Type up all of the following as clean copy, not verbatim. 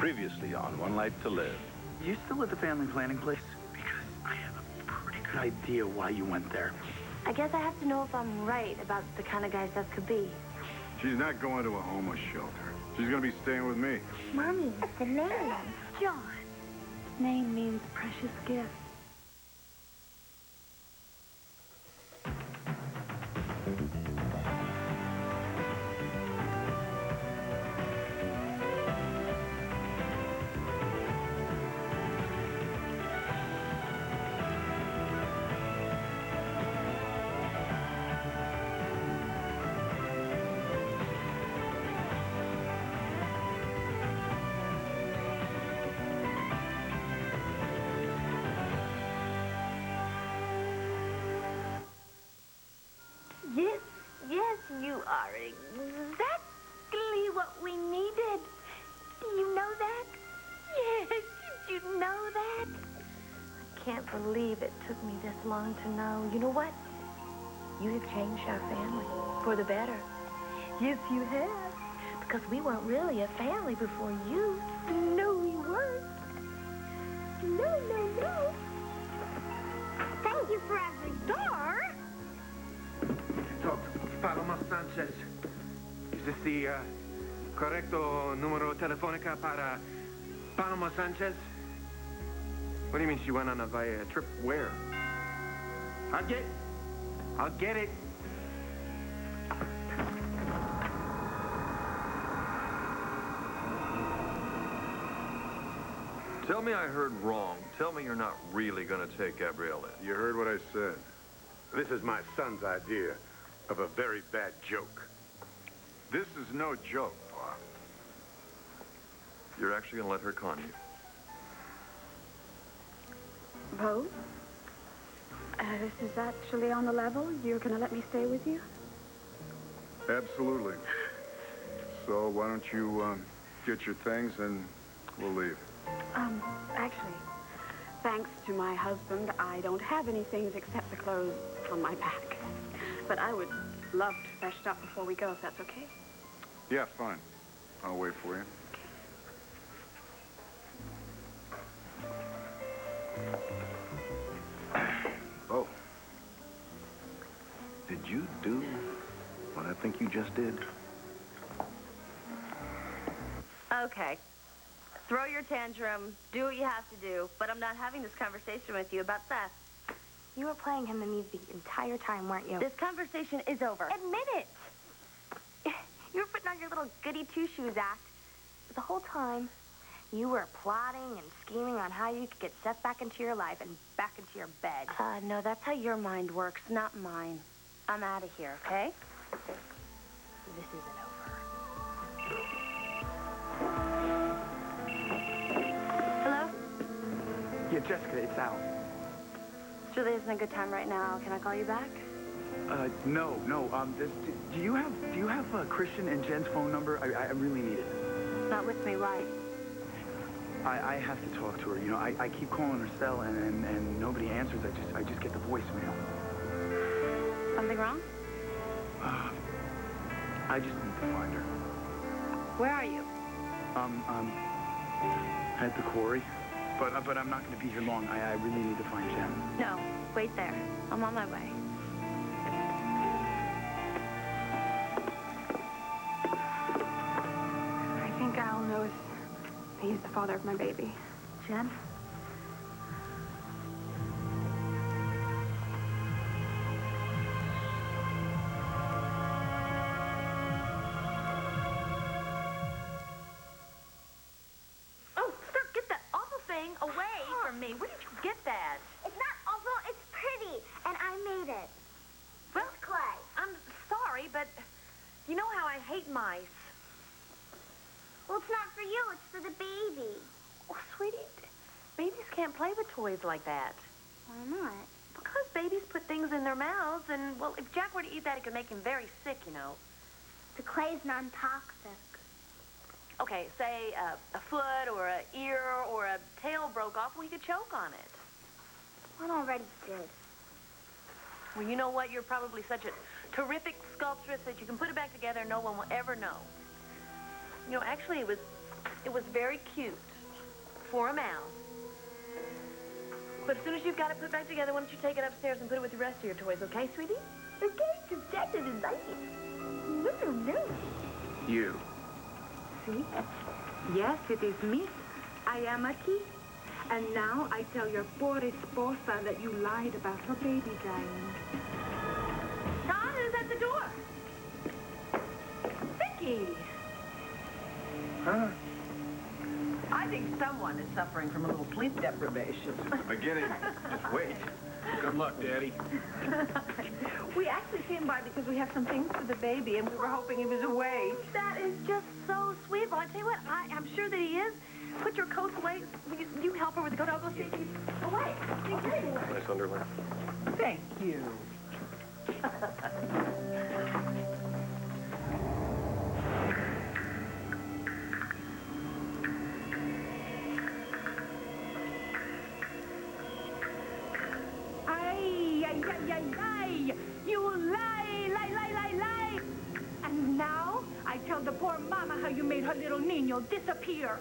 Previously on One Life to Live. You still at the family planning place? Because I have a pretty good idea why you went there. I guess I have to know if I'm right about the kind of guys Seth could be. She's not going to a homeless shelter. She's going to be staying with me. Mommy, that's a name. John. Name means precious gift. Yes, you are exactly what we needed. Do you know that? Yes, did you know that? I can't believe it took me this long to know. You know what? You have changed our family for the better. Yes, you have. Because we weren't really a family before you. No, we weren't. No. Thank you for every door. Paloma Sanchez. Is this the correcto número telefónica para Paloma Sanchez? What do you mean she went on a trip where? I'll get it. Tell me I heard wrong. Tell me you're not really going to take Gabrielle in. You heard what I said. This is my son's idea of a very bad joke. This is no joke, Pa. You're actually going to let her con you. Bo? This is actually on the level? You're going to let me stay with you? Absolutely. So why don't you get your things and we'll leave. Actually, thanks to my husband, I don't have any things except the clothes on my back. But I would love to freshen up before we go, if that's okay. Yeah, fine. I'll wait for you. Oh. Did you do what I think you just did? Okay. Throw your tantrum, do what you have to do, but I'm not having this conversation with you about Seth. You were playing him the music the entire time, weren't you? This conversation is over. Admit it! You were putting on your little goody two-shoes act. The whole time, you were plotting and scheming on how you could get Seth back into your life and back into your bed. No, that's how your mind works, not mine. I'm out of here, okay? This isn't over. Hello? Yeah, Jessica, it's Al. Julie isn't a good time right now. Can I call you back? No. Do you have Christian and Jen's phone number? I really need it. It's not with me. Why? I have to talk to her. You know, I keep calling her cell and nobody answers. I just get the voicemail. Something wrong? I just need to find her. Where are you? At the quarry. But I'm not going to be here long. I really need to find Jen. No, wait there. I'm on my way. I think Al knows he's the father of my baby. Jen? Away from me. Where did you get that? It's not awful, it's pretty. And I made it. Well, It's clay. I'm sorry, but you know how I hate mice. Well, it's not for you, it's for the baby. Oh, sweetie, babies can't play with toys like that. Why not? Because babies put things in their mouths, and, well, if Jack were to eat that, it could make him very sick, you know. The clay's non-toxic. Okay, say a foot or an ear or a tail broke off, well, you could choke on it. One already did. Well, you know what? You're probably such a terrific sculptress that you can put it back together and no one will ever know. You know, actually, it was It was very cute. For a mouse. But as soon as you've got it put back together, why don't you take it upstairs and put it with the rest of your toys, okay, sweetie? Okay, because Dad doesn't like it. No. You. See? Yes, it is me. I am Aki. And now I tell your poor esposa that you lied about her baby dying. Todd, who's at the door? Vicky! Huh? I think someone is suffering from a little sleep deprivation. Beginning. Just wait. Good luck, Daddy. We actually came by because we have some things for the baby, and we were hoping he was awake. That is just so sweet. Well, I tell you what, I'm sure that he is. Put your coats away. You help her with the coat. I'll go see if he's away. Nice underwear. Thank you. Ay. You lie. And now I tell the poor mama how you made her little niño disappear.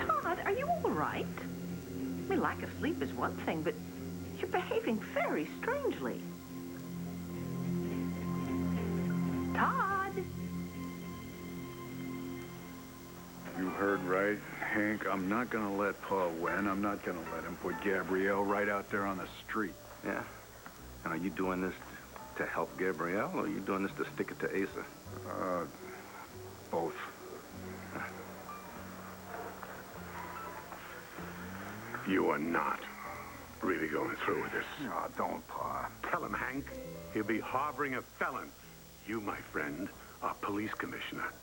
Todd, are you all right? I mean, lack of sleep is one thing, but you're behaving very strangely. Todd! You heard right, Hank. I'm not gonna let Pa win. I'm not gonna let him put Gabrielle right out there on the street. Yeah? And are you doing this to help Gabrielle, or are you doing this to stick it to Asa? Both. You are not really going through with this. Oh, don't, Pa. Tell him, Hank. He'll be harboring a felon. You, my friend, are police commissioner.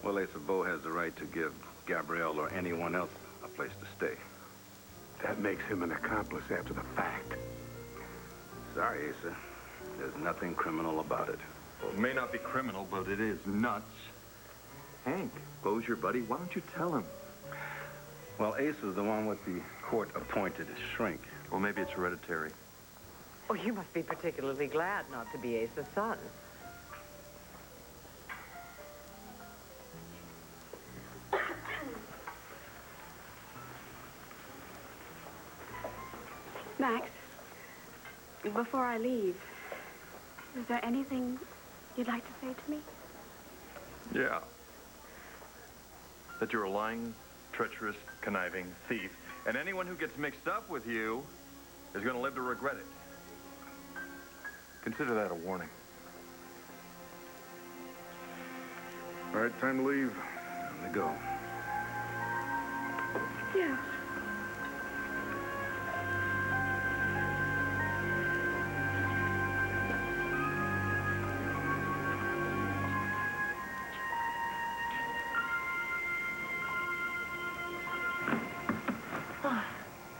Well, Asa Bo has the right to give Gabrielle or anyone else a place to stay. That makes him an accomplice after the fact. Sorry, Asa. There's nothing criminal about it. Well, it may not be criminal, but it is nuts. Hank, Bo's your buddy. Why don't you tell him? Well, Asa's the one with the court-appointed shrink. Well, maybe it's hereditary. Oh, you must be particularly glad not to be Asa's son. Max, before I leave, is there anything you'd like to say to me? Yeah. That you're a lying, treacherous, conniving thief, and anyone who gets mixed up with you is going to live to regret it. Consider that a warning. All right, time to leave. Time to go. Yeah.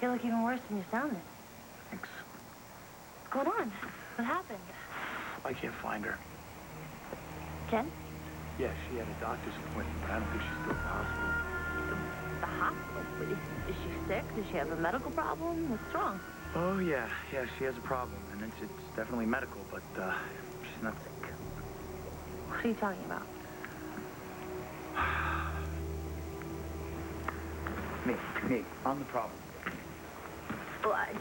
You look even worse than you sounded. Thanks. What's going on? What happened? I can't find her. Jen? Yeah, she had a doctor's appointment, but I don't think she's still in the hospital. The hospital? Is she sick? Does she have a medical problem? What's wrong? Oh, yeah, she has a problem, and it's definitely medical, but she's not sick. What are you talking about? Me, I'm the problem. Well, I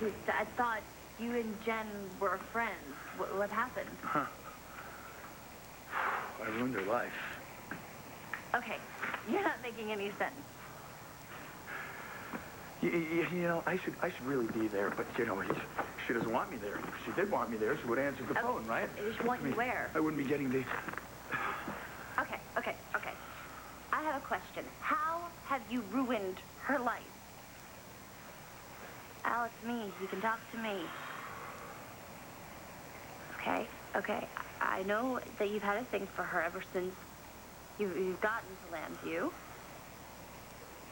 thought you and Jen were friends. What happened? Huh. I ruined her life. Okay, you're not making any sense. You know, I should really be there, but, you know, she doesn't want me there. If she did want me there, she would have answered the phone, right? She want you where? I wouldn't be getting the... Okay. I have a question. How have you ruined her life? Alex, you can talk to me. Okay. I know that you've had a thing for her ever since you've gotten to Lambview.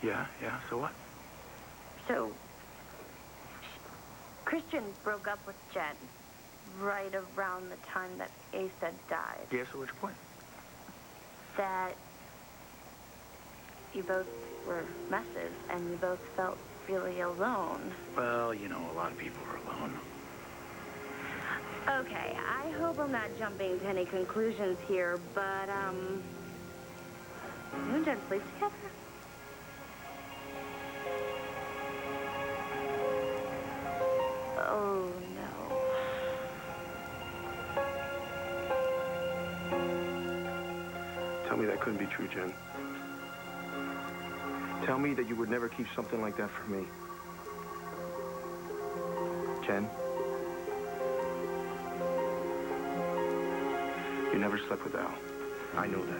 Yeah, so what? So, Christian broke up with Jen right around the time that Asa died. Yeah, so what's your point? That you both were messes and you both felt really alone. Well, you know, a lot of people are alone. Okay, I hope I'm not jumping to any conclusions here, but, and Jen sleep together? Oh, no. Tell me that couldn't be true, Jen. Tell me that you would never keep something like that from me. Jen? You never slept with Al. I know that.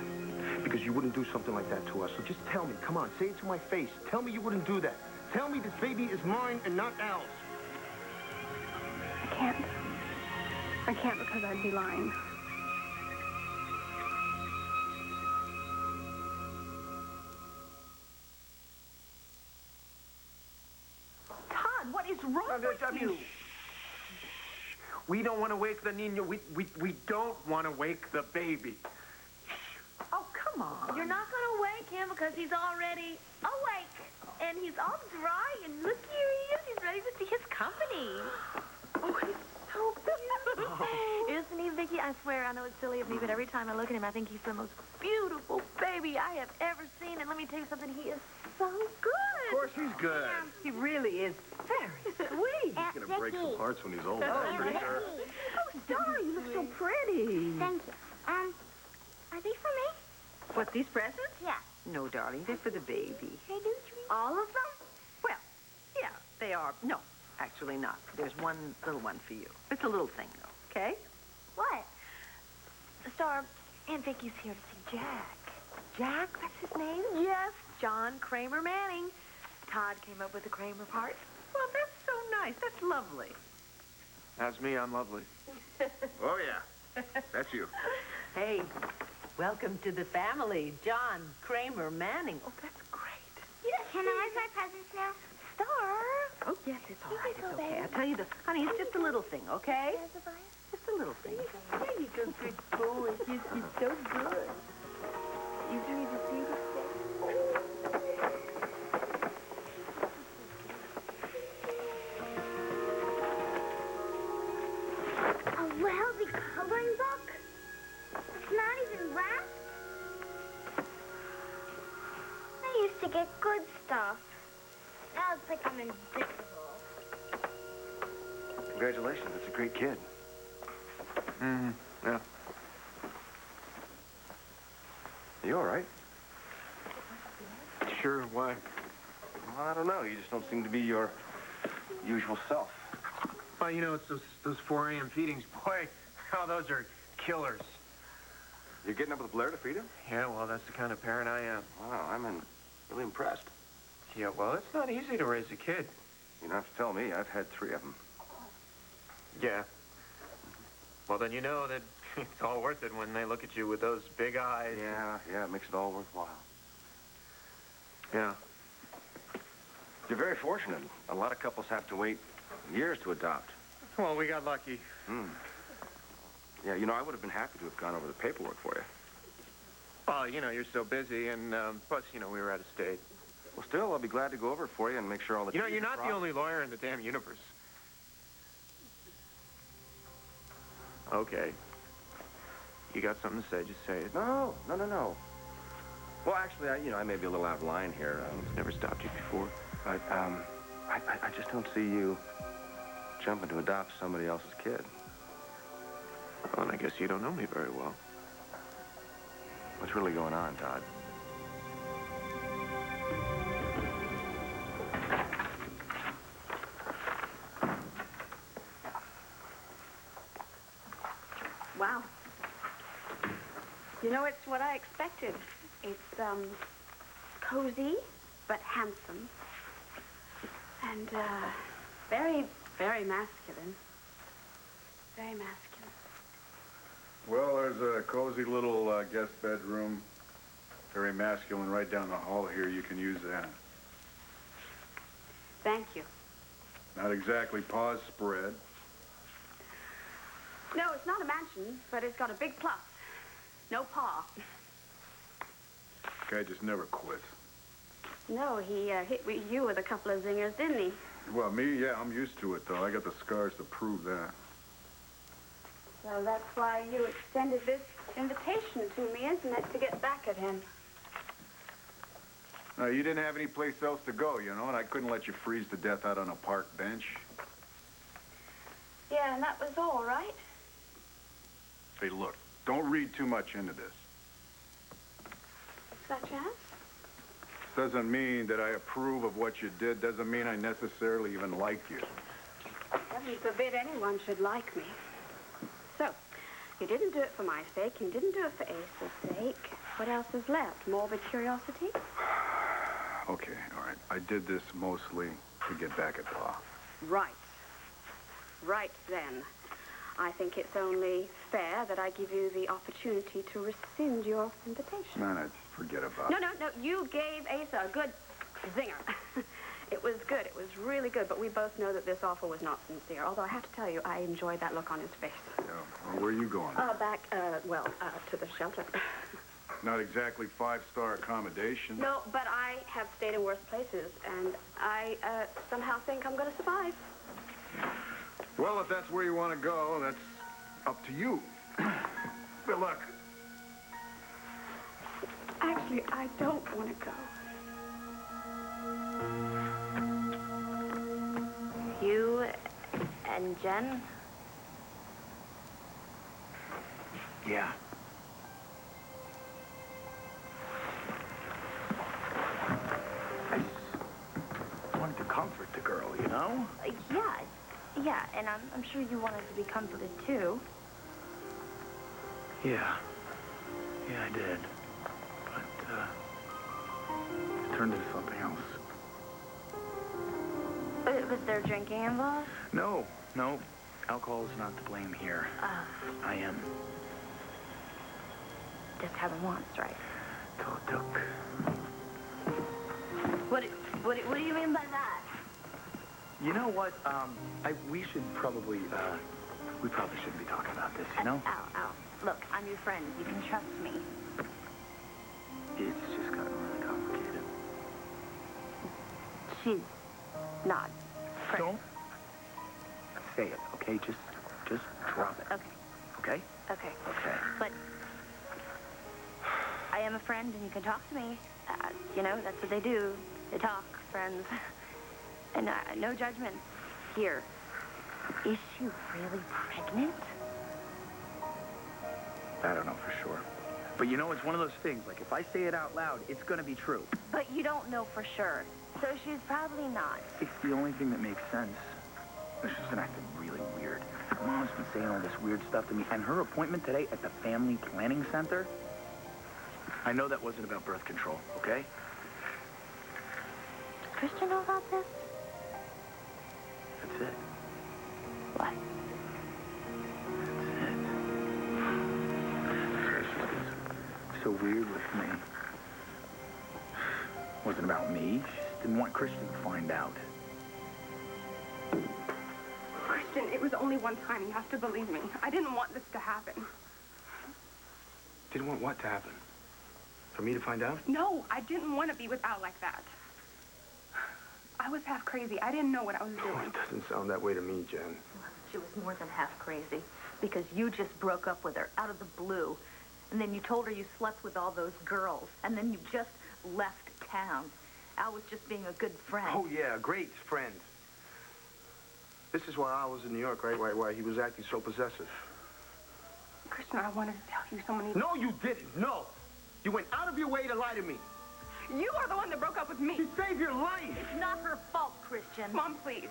Because you wouldn't do something like that to us. So just tell me, come on, say it to my face. Tell me you wouldn't do that. Tell me this baby is mine and not Al's. I can't. I can't because I'd be lying. Todd, what is wrong with you? We don't want to wake the Nino. We don't want to wake the baby. Oh, come on. You're not going to wake him because he's already awake. And he's all dry, and look, here he is. He's ready to see his company. Oh, he's so beautiful. Isn't he, Vicky? I swear, I know it's silly of me, but every time I look at him, I think he's the most beautiful baby I have ever seen. And let me tell you something, he is so good. Of course he's good. He really is very sweet. He's gonna break some hearts when he's older. Oh, Pretty sure. Oh, Star, you look so pretty. Thank you. Are these for me? What, these presents? Yeah. No, darling, they're for the baby. They do, Tree? All of them? Well, yeah, they are. No, actually not. There's one little one for you. It's a little thing, though, okay? What? Star, Aunt Vicky's here to see Jack. Jack, that's his name? Yes, John Kramer Manning. Todd came up with the Kramer part. Well, that's so nice. That's lovely. That's me. I'm lovely. Oh, yeah. That's you. Hey, welcome to the family, John Kramer Manning. Oh, that's great. Can I my presents now? Star. Oh, yes, it's all right. It's okay. I'll tell you honey, it's just a little thing, okay? Just a little thing. There you go, good boy. Yes, he's so good. You ready to see this A lousy coloring book? It's not even wrapped? I used to get good stuff. Now it's like I'm invisible. Congratulations, that's a great kid. Mm-hmm. Yeah. You all right? Sure, why? Well, I don't know. You just don't seem to be your usual self. Well, you know, it's those 4 a.m. feedings. Boy, oh, those are killers. You're getting up with Blair to feed him? Yeah, well, that's the kind of parent I am. Wow, I'm really impressed. Yeah, well, it's not easy to raise a kid. You don't have to tell me. I've had 3 of them. Yeah. Well, then you know that it's all worth it when they look at you with those big eyes. Yeah, it makes it all worthwhile. Yeah. You're very fortunate. A lot of couples have to wait years to adopt. Well, we got lucky. Yeah, you know, I would have been happy to have gone over the paperwork for you. Well, you know, you're so busy, and plus, you know, we were out of state. Well, still, I'll be glad to go over it for you and make sure all the... You know, you're not the only lawyer in the damn universe. Okay. You got something to say, just say it. No. Well, actually, I may be a little out of line here. It's never stopped you before. But, I just don't see you jumping to adopt somebody else's kid. Well, and I guess you don't know me very well. What's really going on, Todd? Wow. You know, it's what I expected. It's, cozy, but handsome. And, very, very masculine. Very masculine. Well, there's a cozy little guest bedroom. Very masculine right down the hall here. You can use that. Thank you. Not exactly Pa's spread. No, it's not a mansion, but it's got a big plus. No paw. Guy just never quits. No, he hit you with a couple of zingers, didn't he? Well, me, yeah, I'm used to it, though. I got the scars to prove that. So that's why you extended this invitation to me, isn't it? To get back at him. You didn't have any place else to go, you know, and I couldn't let you freeze to death out on a park bench. Yeah, and that was all, right? Hey, look, don't read too much into this. Such as? Doesn't mean that I approve of what you did. Doesn't mean I necessarily even like you. Heaven forbid anyone should like me. So, you didn't do it for my sake, you didn't do it for Ace's sake. What else is left? Morbid curiosity? Okay, all right. I did this mostly to get back at Pa. Right. Right then. I think it's only fair that I give you the opportunity to rescind your invitation. No, just forget about it. No. You gave Asa a good zinger. It was good. It was really good. But we both know that this offer was not sincere. Although I have to tell you, I enjoyed that look on his face. Yeah, well, where are you going? Back, to the shelter. Not exactly five-star accommodation. No, but I have stayed in worse places, and I somehow think I'm going to survive. Well, if that's where you want to go, that's up to you. Good luck. Actually, I don't want to go. You and Jen? Yeah. I just wanted to comfort the girl, you know? Yeah, and I'm sure you wanted to be comforted, too. Yeah. Yeah, I did. But, it turned into something else. Was there drinking involved? No. Alcohol is not to blame here. I am. Just having wants, right? Till it took. What do you mean by that? You know what? We probably shouldn't be talking about this, you know? Al. Look, I'm your friend. You can trust me. It's just gotten really complicated. She's not. Don't say it, okay? Just drop it. Okay. Okay? Okay. But I am a friend, and you can talk to me. You know, that's what they do. They talk, friends. And no judgment here. Is she really pregnant? I don't know for sure. But you know, it's one of those things, like, if I say it out loud, it's gonna be true. But you don't know for sure. So she's probably not. It's the only thing that makes sense. She's been acting really weird. Her mom's been saying all this weird stuff to me, and her appointment today at the Family Planning Center, I know that wasn't about birth control, okay? Does Christian know about this? That's it. What? That's it. She's been so weird with me. It wasn't about me. She just didn't want Christian to find out. Christian, it was only one time. You have to believe me. I didn't want this to happen. Didn't want what to happen? For me to find out? No, I didn't want to be with Al like that. I was half crazy. I didn't know what I was doing. It doesn't sound that way to me, Jen. She was more than half crazy because you just broke up with her out of the blue. And then you told her you slept with all those girls. And then you just left town. Al was just being a good friend. Oh, yeah, a great friend. This is why I was in New York, right? Why he was acting so possessive. Christian, I wanted to tell you someone needs... No, you didn't. No. You went out of your way to lie to me. You are the one that broke up with me. She saved your life. It's not her fault, Christian. Mom, please.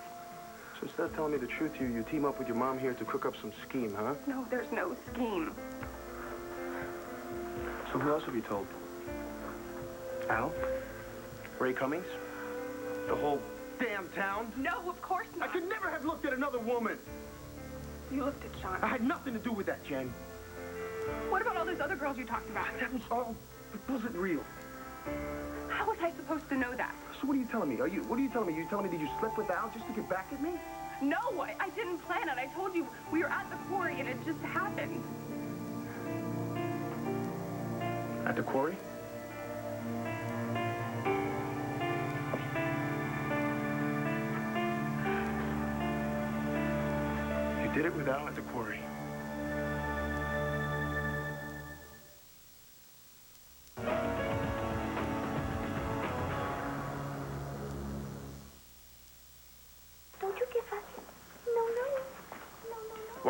So instead of telling me the truth, you team up with your mom here to cook up some scheme, huh? No, there's no scheme. So who else have you told? Al? Ray Cummings? The whole damn town? No, of course not. I could never have looked at another woman. You looked at Sean. I had nothing to do with that, Jen. What about all those other girls you talked about? That was all... It wasn't real. How was I supposed to know that? So what are you telling me? What are you telling me? You telling me that you slept with Al just to get back at me? No, I didn't plan it. I told you we were at the quarry and it just happened. At the quarry? You did it with Al at the quarry.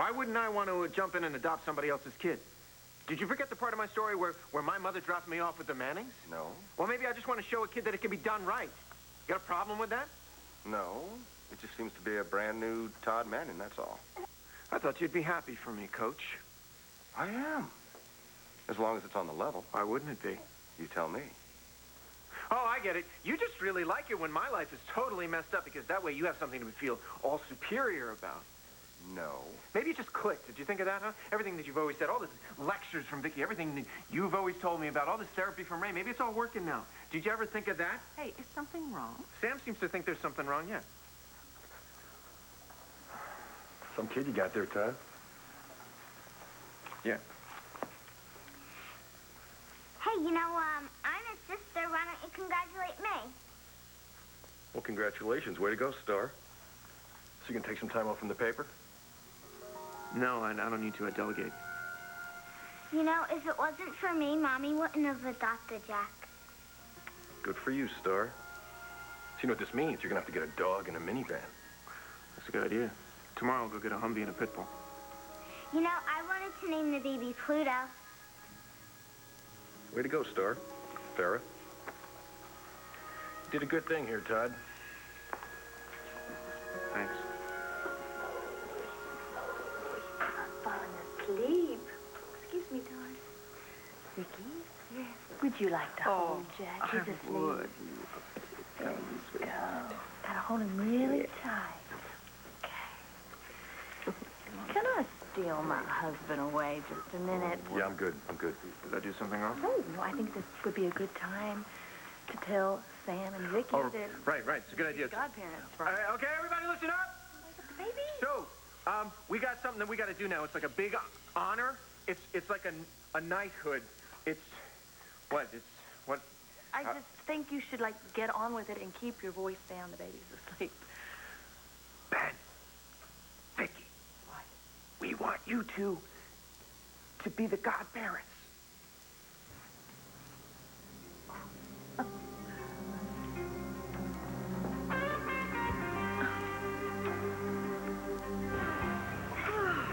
Why wouldn't I want to jump in and adopt somebody else's kid? Did you forget the part of my story where my mother dropped me off with the Mannings? No. Well, maybe I just want to show a kid that it can be done right. You got a problem with that? No. It just seems to be a brand new Todd Manning, that's all. I thought you'd be happy for me, Coach. I am. As long as it's on the level. Why wouldn't it be? You tell me. Oh, I get it. You just really like it when my life is totally messed up because that way you have something to feel all superior about. No. Maybe it just clicked. Did you think of that, huh? Everything that you've always said, all these lectures from Vicky, everything that you've always told me about, all this therapy from Ray, maybe it's all working now. Did you ever think of that? Hey, is something wrong? Sam seems to think there's something wrong, yeah. Some kid you got there, Todd? Yeah. Hey, you know, I'm his sister. Why don't you congratulate me? Well, congratulations. Way to go, Star. So you can take some time off from the paper? No, I don't need to. I delegate. You know, if it wasn't for me, Mommy wouldn't have adopted Jack. Good for you, Star. So you know what this means? You're going to have to get a dog and a minivan. That's a good idea. Tomorrow I'll go get a Humvee and a pit bull. You know, I wanted to name the baby Pluto. Way to go, Star. Farrah. You did a good thing here, Todd. Thanks. Falling asleep. Excuse me, darling. Vicky? Yes. Would you like to hold Jack? He's asleep. would. There you go. Gotta hold him really tight. Okay. Can I steal my husband away just a minute? Yeah, I'm good. I'm good. Did I do something wrong? No, I think this would be a good time to tell Sam and Vicky Oh, that right. It's a good idea. godparents. Okay, everybody listen up. Baby. So, we got something that we got to do now. It's like a big honor. It's like a knighthood. It's what? I just think you should, like, get on with it and keep your voice down. The baby's asleep. Ben, Vicky, what? We want you two to be the godparents.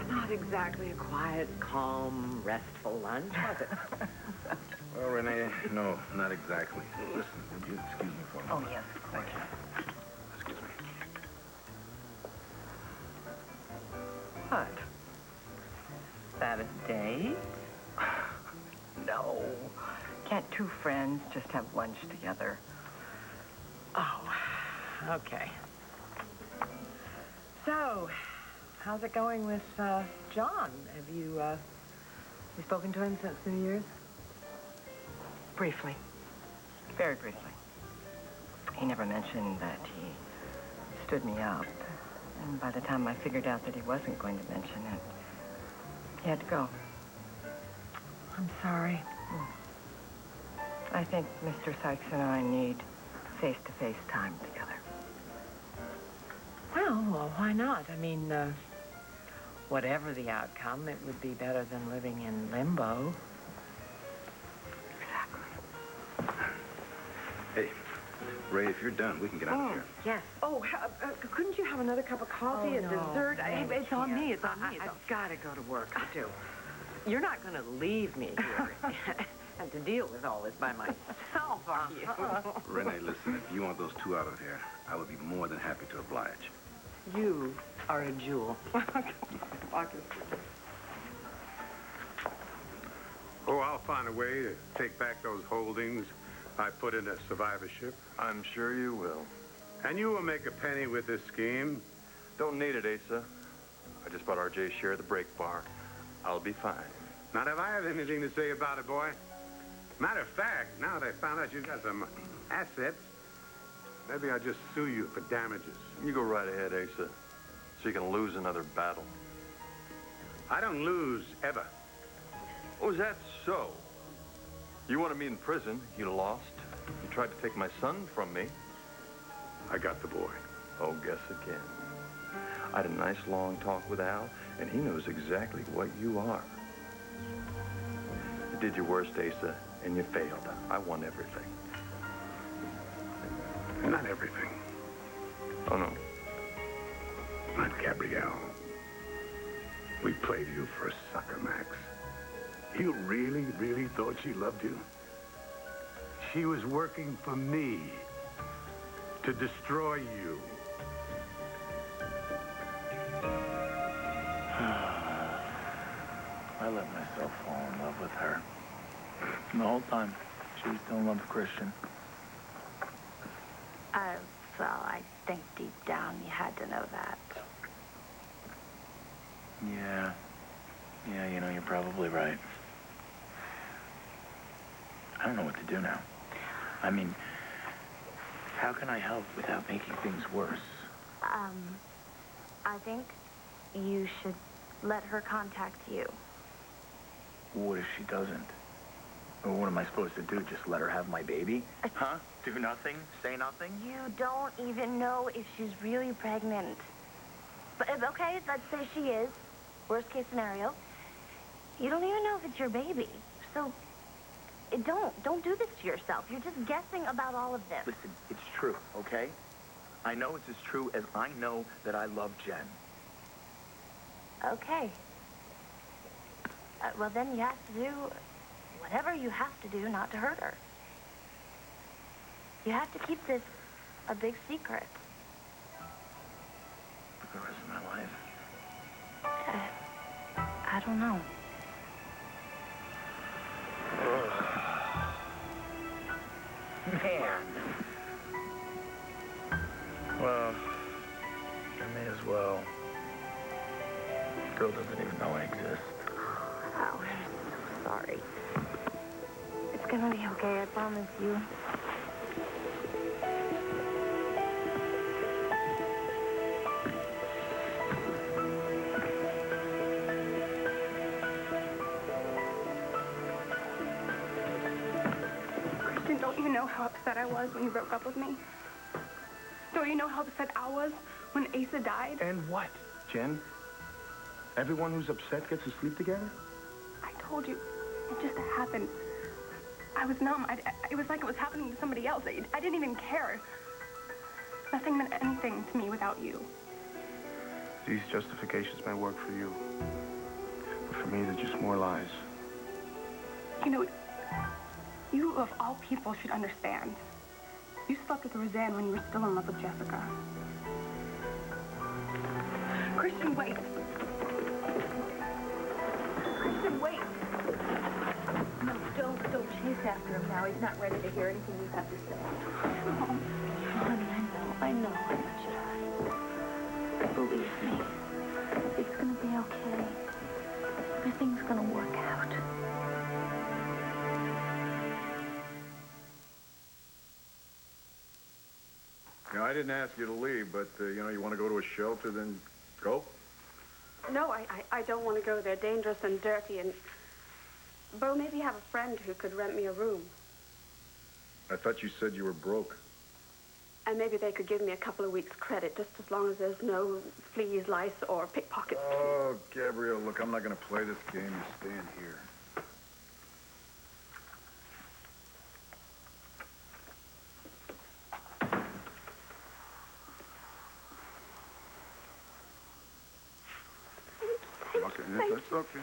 Not exactly a quiet, calm, restful lunch, was it? Well, Renee, no, not exactly. Listen, would you excuse me for a moment? Oh, yes. Thank you. Excuse me. What? That a date? No. Can't two friends just have lunch together? Oh, okay. So, how's it going with, John? Have you spoken to him since New Year's? Briefly. Very briefly. He never mentioned that he stood me up. And by the time I figured out that he wasn't going to mention it, he had to go. I'm sorry. I think Mr. Sykes and I need face-to-face time together. Well, why not? I mean, whatever the outcome, it would be better than living in limbo. Hey, Ray, if you're done, we can get out of here. Yes. Oh, couldn't you have another cup of coffee and dessert? It's on me. It's on me. I've got to go to work, too. You're not going to leave me here and to deal with all this by myself, are you? Renee, listen, if you want those two out of here, I would be more than happy to oblige. You are a jewel. Oh, I'll find a way to take back those holdings I put into survivorship. I'm sure you will. And you will make a penny with this scheme. Don't need it, Asa. I just bought RJ's share of the break bar. I'll be fine. Not if I have anything to say about it, boy. Matter of fact, now that I found out you've got some assets, maybe I'll just sue you for damages. You go right ahead, Asa, so you can lose another battle. I don't lose, ever. Oh, is that so? You wanted me in prison. You lost. You tried to take my son from me. I got the boy. Oh, guess again. I had a nice long talk with Al, and he knows exactly what you are. You did your worst, Asa, and you failed. I won everything. Not everything. Oh, no. Not Gabrielle. We played you for a sucker, Max. You really, really thought she loved you? She was working for me to destroy you. I let myself fall in love with her. And the whole time, she was still in love with Christian. Well, I think deep down you had to know that. Yeah. Yeah, you know, you're probably right. I don't know what to do now. I mean, how can I help without making things worse? I think you should let her contact you. What if she doesn't? Well, what am I supposed to do? Just let her have my baby? Huh? Do nothing? Say nothing? You don't even know if she's really pregnant. But, okay, let's say she is. Worst case scenario. You don't even know if it's your baby. So, don't do this to yourself. You're just guessing about all of this. Listen, it's true, okay? I know it's as true as I know that I love Jen. Okay. Well, then you have to do whatever you have to do not to hurt her. You have to keep this a big secret. For the rest of my life. I don't know. Man. Well, I may as well. Girl doesn't even know I exist. Oh, I'm so sorry. It's gonna be okay, I promise you. Christian, don't you know how upset I was when you broke up with me? Don't you know how upset I was when Asa died? And what, Jen? Everyone who's upset gets to sleep together? I told you. It just happened. I was numb. It was like it was happening to somebody else. I didn't even care. Nothing meant anything to me without you. These justifications may work for you. But for me, they're just more lies. You know, you of all people should understand. You slept with Roseanne when you were still in love with Jessica. Christian, wait. Christian, wait. No, don't chase after him now. He's not ready to hear anything you have to say. Oh, honey, I know how much it hurts. Believe me, it's gonna be okay. Everything's gonna work out. You know, I didn't ask you to leave, but, you know, you want to go to a shelter, then go? No, I don't want to go. They're dangerous and dirty, and... Bo, maybe you have a friend who could rent me a room. I thought you said you were broke. And maybe they could give me a couple of weeks' credit, just as long as there's no fleas, lice, or pickpockets. Oh, Gabrielle, look, I'm not going to play this game. You stand here. Okay, that's okay.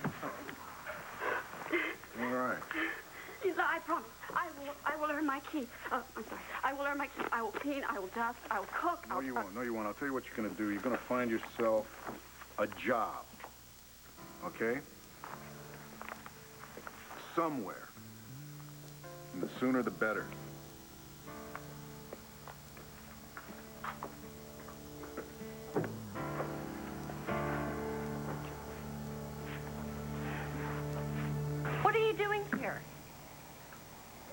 All right. I promise. I will earn my keep. I'm sorry. I will earn my keep. I will clean. I will dust. I will cook. No, you won't. No, you won't. I'll tell you what you're going to do. You're going to find yourself a job. Okay? Somewhere. And the sooner the better. What are you doing here?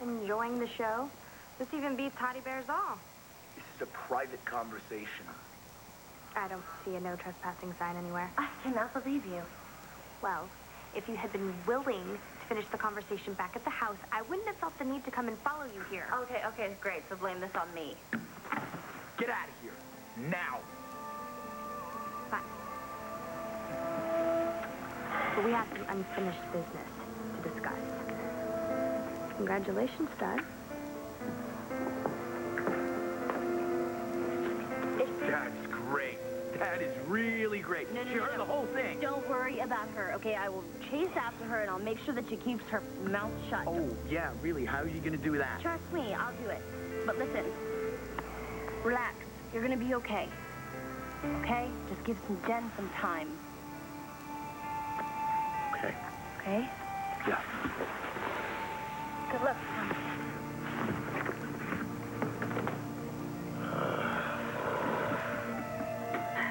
Enjoying the show? This even beats Hottie Bears All. This is a private conversation. I don't see a no trespassing sign anywhere. I cannot believe you. Well, if you had been willing to finish the conversation back at the house, I wouldn't have felt the need to come and follow you here. Okay, great. So blame this on me. Get out of here. Now. Fine. But we have some unfinished business to discuss. Congratulations, Dad. That's great. That is really great. great. No, no, She no, heard no. the whole thing. Don't worry about her, okay? I will chase after her, and I'll make sure that she keeps her mouth shut. Oh, yeah, really? How are you going to do that? Trust me, I'll do it. But listen, relax. You're gonna be okay. Okay? Just give Jen some time. Okay. Okay? Yeah. Good luck.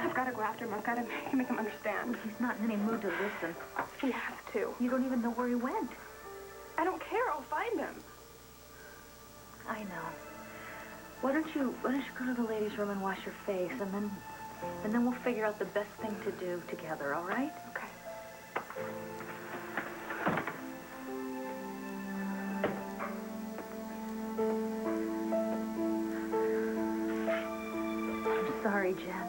I've got to go after him. I've got to make him understand. He's not in any mood to listen. He has to. You don't even know where he went. I don't care. I'll find him. I know. Why don't you go to the ladies' room and wash your face, and then we'll figure out the best thing to do together, all right? Okay. I'm sorry, Jen.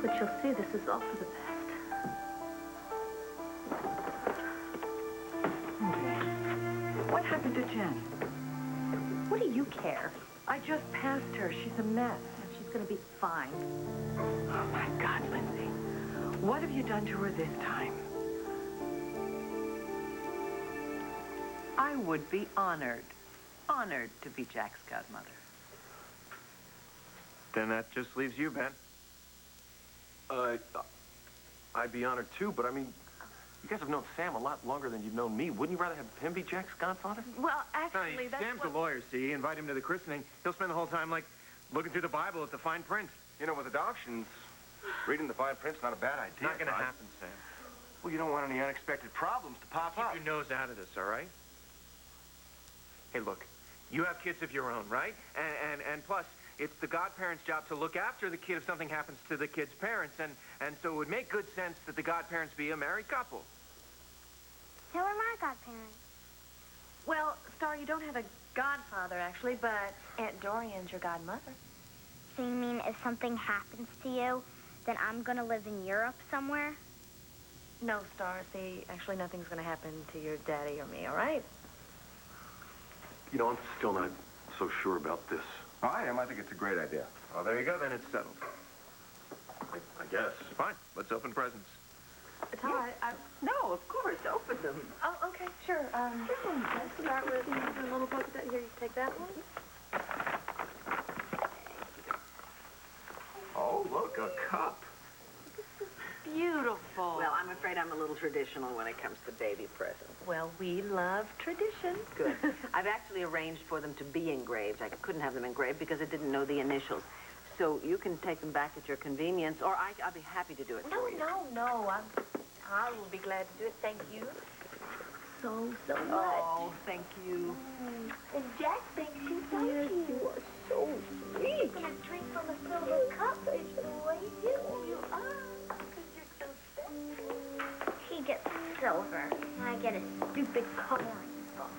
But you'll see this is all for the best. What happened to Jen? What do you care? I just passed her. She's a mess. And she's gonna be fine. Oh, my God, Lindsay. What have you done to her this time? I would be honored to be Jack's godmother. Then that just leaves you, Ben. I'd be honored too, but I mean, you guys have known Sam a lot longer than you've known me. Wouldn't you rather have him be Jack's godfather? Well, actually, that's Sam's a lawyer, see? Invite him to the christening. He'll spend the whole time, like, looking through the Bible at the fine print. You know, with adoptions, reading the fine print's not a bad idea. Not gonna happen, Sam. Well, you don't want any unexpected problems to pop up. Keep your nose out of this, all right? Hey, look, you have kids of your own, right? And plus, it's the godparents' job to look after the kid if something happens to the kid's parents, and so it would make good sense that the godparents be a married couple. So are my godparents. Well, Star, you don't have a godfather, actually, but Aunt Dorian's your godmother. So you mean if something happens to you, then I'm gonna live in Europe somewhere? No, Star, see, actually nothing's gonna happen to your daddy or me, all right? You know, I'm still not so sure about this. I am. I think it's a great idea. Well, there you go, then it's settled. I guess. Fine, let's open presents. Todd, No, of course, open them. Oh, okay, sure. Let's start with the little book that here. You take that one. Oh, look, a cup. Beautiful. Well, I'm afraid I'm a little traditional when it comes to baby presents. Well, we love tradition. Good. I've actually arranged for them to be engraved. I couldn't have them engraved because I didn't know the initials. So you can take them back at your convenience, or I'll be happy to do it for you. No. I will be glad to do it. Thank you so much. Oh, thank you. And Jack thinks you so cute. You are so sweet. He's gonna drink from a silver cup. It's the way you are. Because you're so special. He gets silver. And I get a stupid coloring book.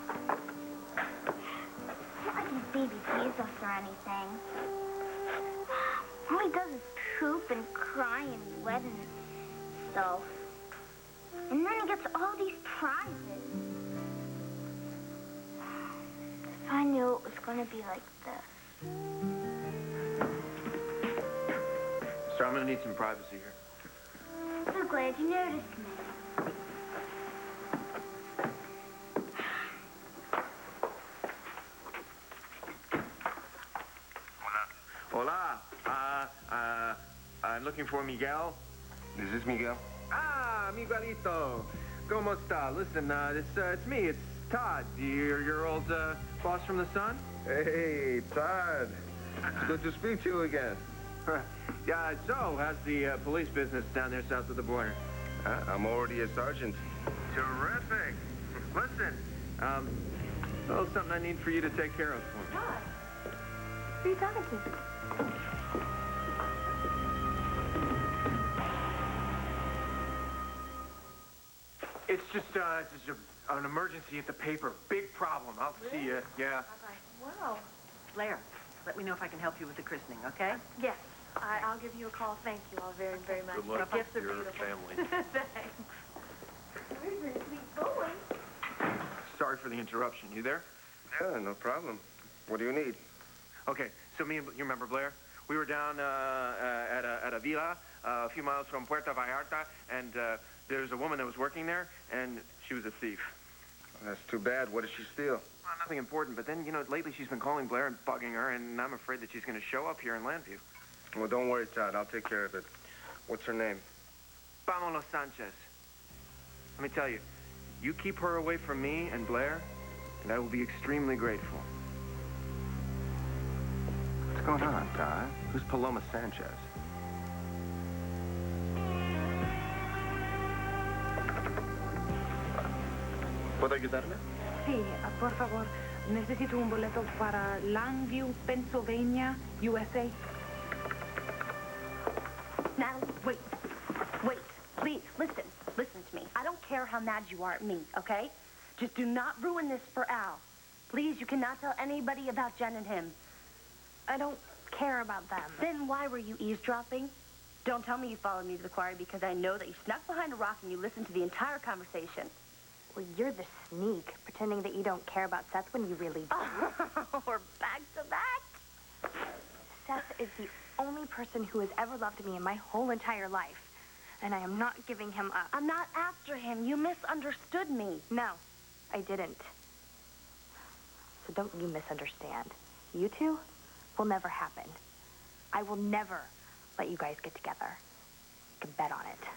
It's not like his baby tease us or anything. All he does is poop and cry and wet and stuff. And then he gets all these prizes. If I knew it was going to be like this. So I'm gonna need some privacy here. I'm so glad you noticed me. Hola. I'm looking for Miguel. Is this Miguel? Ah, Miguelito. ¿Cómo está? Listen, it's me. It's Todd, your old boss from the Sun. Hey, Todd. It's good to speak to you again. Yeah, so how's the police business down there south of the border? I'm already a sergeant. Terrific. Listen, well, something I need for you to take care of for me. Todd, who are you talking to? It's just an emergency at the paper. Big problem. I'll see you. Yeah. Wow. Blair, let me know if I can help you with the christening, okay? Yes, I'll give you a call. Thank you all very, very much. Good luck Your gifts with are your beautiful. family. Thanks. Where's the sweet boy? Sorry for the interruption. You there? Yeah, no problem. What do you need? Okay, so you remember Blair? We were down at a villa a few miles from Puerto Vallarta, and there's a woman that was working there, and she was a thief. That's too bad. What did she steal? Well, nothing important, but then, lately she's been calling Blair and bugging her, and I'm afraid that she's going to show up here in Landview. Well, don't worry, Todd. I'll take care of it. What's her name? Pamela Sanchez. Let me tell you, you keep her away from me and Blair, and I will be extremely grateful. What's going on, Todd? Who's Paloma Sanchez? ¿Puedo ayudarle? Sí, por favor. Necesito un boleto para Landview, Pennsylvania, USA. Natalie, wait. Wait. Please, listen. Listen to me. I don't care how mad you are at me, okay? Just do not ruin this for Al. Please, you cannot tell anybody about Jen and him. I don't care about them. Then why were you eavesdropping? Don't tell me you followed me to the quarry because I know that you snuck behind a rock and you listened to the entire conversation. Well, you're the sneak, pretending that you don't care about Seth when you really do. Oh, we're back to that. Seth is the only person who has ever loved me in my whole entire life. And I am not giving him up. I'm not after him. You misunderstood me. No, I didn't. So don't you misunderstand. You two will never happen. I will never let you guys get together. You can bet on it.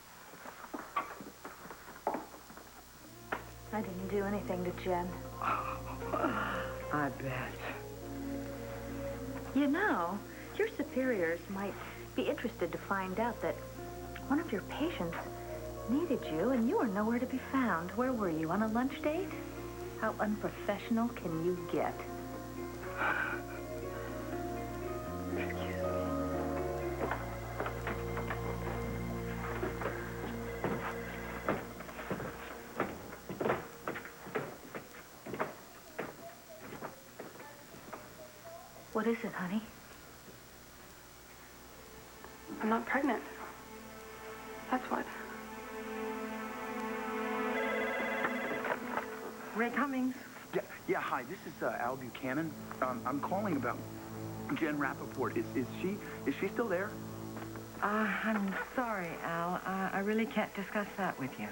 I didn't do anything to Jen. I bet. You know, your superiors might be interested to find out that one of your patients needed you and you were nowhere to be found. Where were you, on a lunch date? How unprofessional can you get? What is it, honey? I'm not pregnant. That's what. Ray Cummings. Yeah, hi. This is Al Buchanan. I'm calling about Jen Rappaport. Is she still there? I'm sorry, Al. I really can't discuss that with you.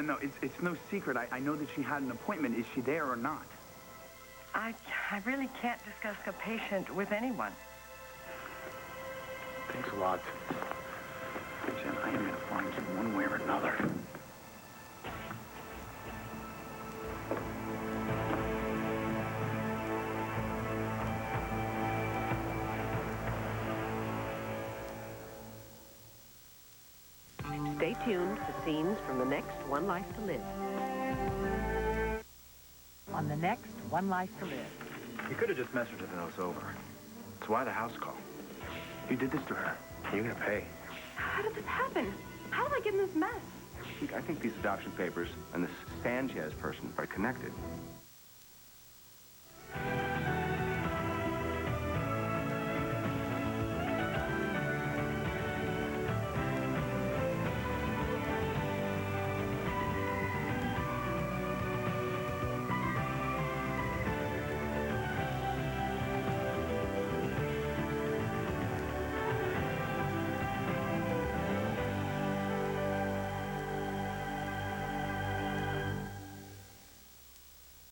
No. It's no secret. I know that she had an appointment. Is she there or not? I really can't discuss a patient with anyone. Thanks a lot. Jen, I am going to find you one way or another. Stay tuned for scenes from the next One Life to Live. On the next One Life to Live. You could have just messaged her and it was over. That's why the house call. You did this to her. You're gonna pay. How did this happen? How did I get in this mess? I think these adoption papers and this Sanchez person are connected.